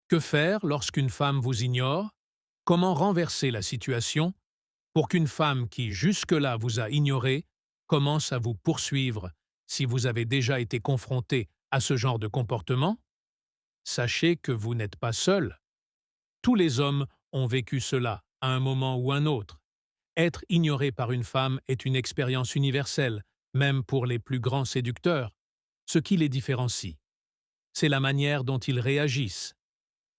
Que faire lorsqu'une femme vous ignore? Comment renverser la situation pour qu'une femme qui jusque-là vous a ignoré commence à vous poursuivre si vous avez déjà été confronté à ce genre de comportement? Sachez que vous n'êtes pas seul. Tous les hommes ont vécu cela à un moment ou un autre. Être ignoré par une femme est une expérience universelle, même pour les plus grands séducteurs. Ce qui les différencie, c'est la manière dont ils réagissent.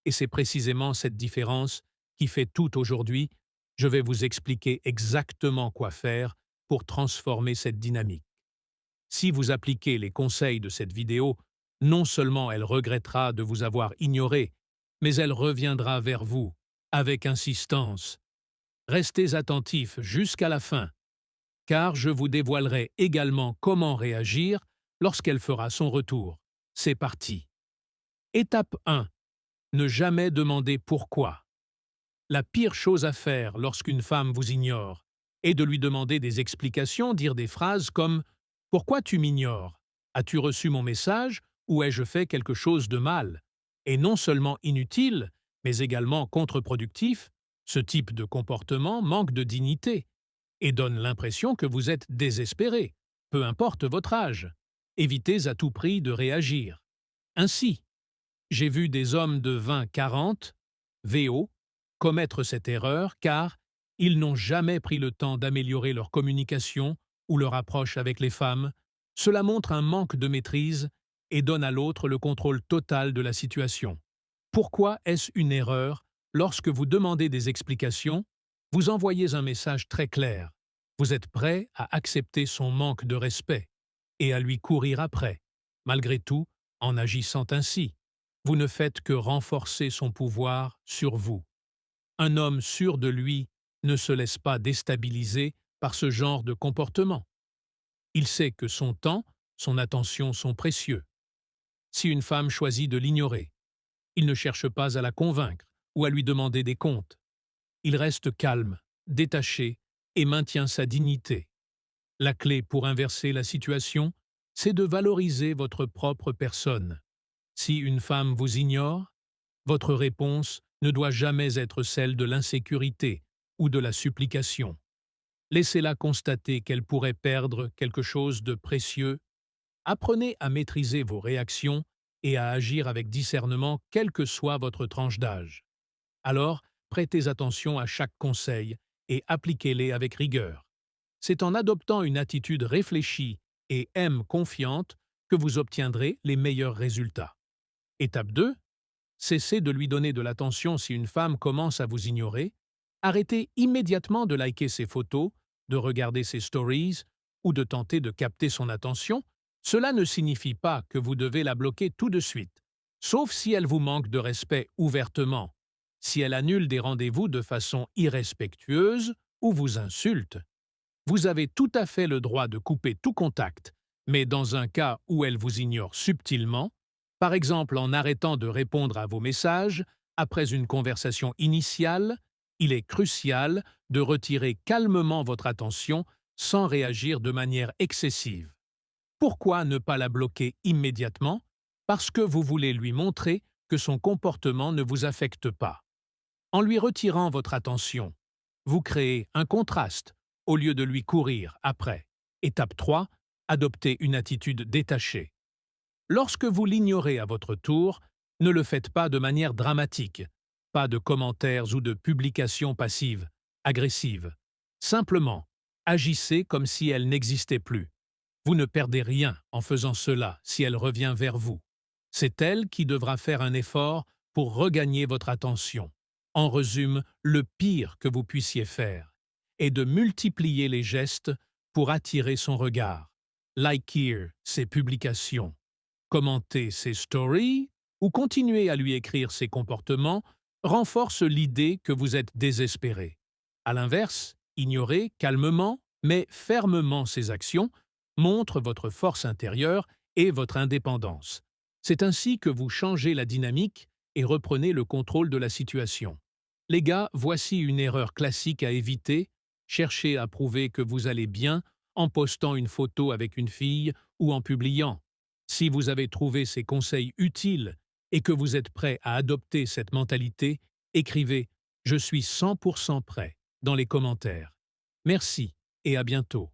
Et c'est précisément cette différence qui fait tout aujourd'hui. Je vais vous expliquer exactement quoi faire pour transformer cette dynamique. Si vous appliquez les conseils de cette vidéo, non seulement elle regrettera de vous avoir ignoré, mais elle reviendra vers vous avec insistance. Restez attentifs jusqu'à la fin, car je vous dévoilerai également comment réagir lorsqu'elle fera son retour. C'est parti. Étape 1. Ne jamais demander pourquoi. La pire chose à faire lorsqu'une femme vous ignore est de lui demander des explications, dire des phrases comme « Pourquoi tu m'ignores? As-tu reçu mon message ou ai-je fait quelque chose de mal ?» Et non seulement inutile, mais également contre-productif, ce type de comportement manque de dignité et donne l'impression que vous êtes désespéré, peu importe votre âge. Évitez à tout prix de réagir. Ainsi, j'ai vu des hommes de 20-40, VO, commettre cette erreur car ils n'ont jamais pris le temps d'améliorer leur communication ou leur approche avec les femmes. Cela montre un manque de maîtrise et donne à l'autre le contrôle total de la situation. Pourquoi est-ce une erreur? Lorsque vous demandez des explications, vous envoyez un message très clair. Vous êtes prêt à accepter son manque de respect et à lui courir après. Malgré tout, en agissant ainsi, vous ne faites que renforcer son pouvoir sur vous. Un homme sûr de lui ne se laisse pas déstabiliser par ce genre de comportement. Il sait que son temps, son attention sont précieux. Si une femme choisit de l'ignorer, il ne cherche pas à la convaincre ou à lui demander des comptes. Il reste calme, détaché et maintient sa dignité. La clé pour inverser la situation, c'est de valoriser votre propre personne. Si une femme vous ignore, votre réponse ne doit jamais être celle de l'insécurité ou de la supplication. Laissez-la constater qu'elle pourrait perdre quelque chose de précieux. Apprenez à maîtriser vos réactions et à agir avec discernement quelle que soit votre tranche d'âge. Alors, prêtez attention à chaque conseil et appliquez-les avec rigueur. C'est en adoptant une attitude réfléchie et confiante que vous obtiendrez les meilleurs résultats. Étape 2. Cessez de lui donner de l'attention si une femme commence à vous ignorer. Arrêtez immédiatement de liker ses photos, de regarder ses stories ou de tenter de capter son attention. Cela ne signifie pas que vous devez la bloquer tout de suite, sauf si elle vous manque de respect ouvertement, si elle annule des rendez-vous de façon irrespectueuse ou vous insulte. Vous avez tout à fait le droit de couper tout contact, mais dans un cas où elle vous ignore subtilement, par exemple en arrêtant de répondre à vos messages après une conversation initiale, il est crucial de retirer calmement votre attention sans réagir de manière excessive. Pourquoi ne pas la bloquer immédiatement? Parce que vous voulez lui montrer que son comportement ne vous affecte pas. En lui retirant votre attention, vous créez un contraste au lieu de lui courir après. Étape 3. Adoptez une attitude détachée. Lorsque vous l'ignorez à votre tour, ne le faites pas de manière dramatique, pas de commentaires ou de publications passives, agressives. Simplement, agissez comme si elle n'existait plus. Vous ne perdez rien en faisant cela si elle revient vers vous. C'est elle qui devra faire un effort pour regagner votre attention. En résumé, le pire que vous puissiez faire est de multiplier les gestes pour attirer son regard. Liker ses publications, commenter ses stories ou continuer à lui écrire ses comportements renforce l'idée que vous êtes désespéré. À l'inverse, ignorer calmement mais fermement ses actions montre votre force intérieure et votre indépendance. C'est ainsi que vous changez la dynamique et reprenez le contrôle de la situation. Les gars, voici une erreur classique à éviter. Cherchez à prouver que vous allez bien en postant une photo avec une fille ou en publiant. Si vous avez trouvé ces conseils utiles et que vous êtes prêt à adopter cette mentalité, écrivez « Je suis 100% prêt » dans les commentaires. Merci et à bientôt.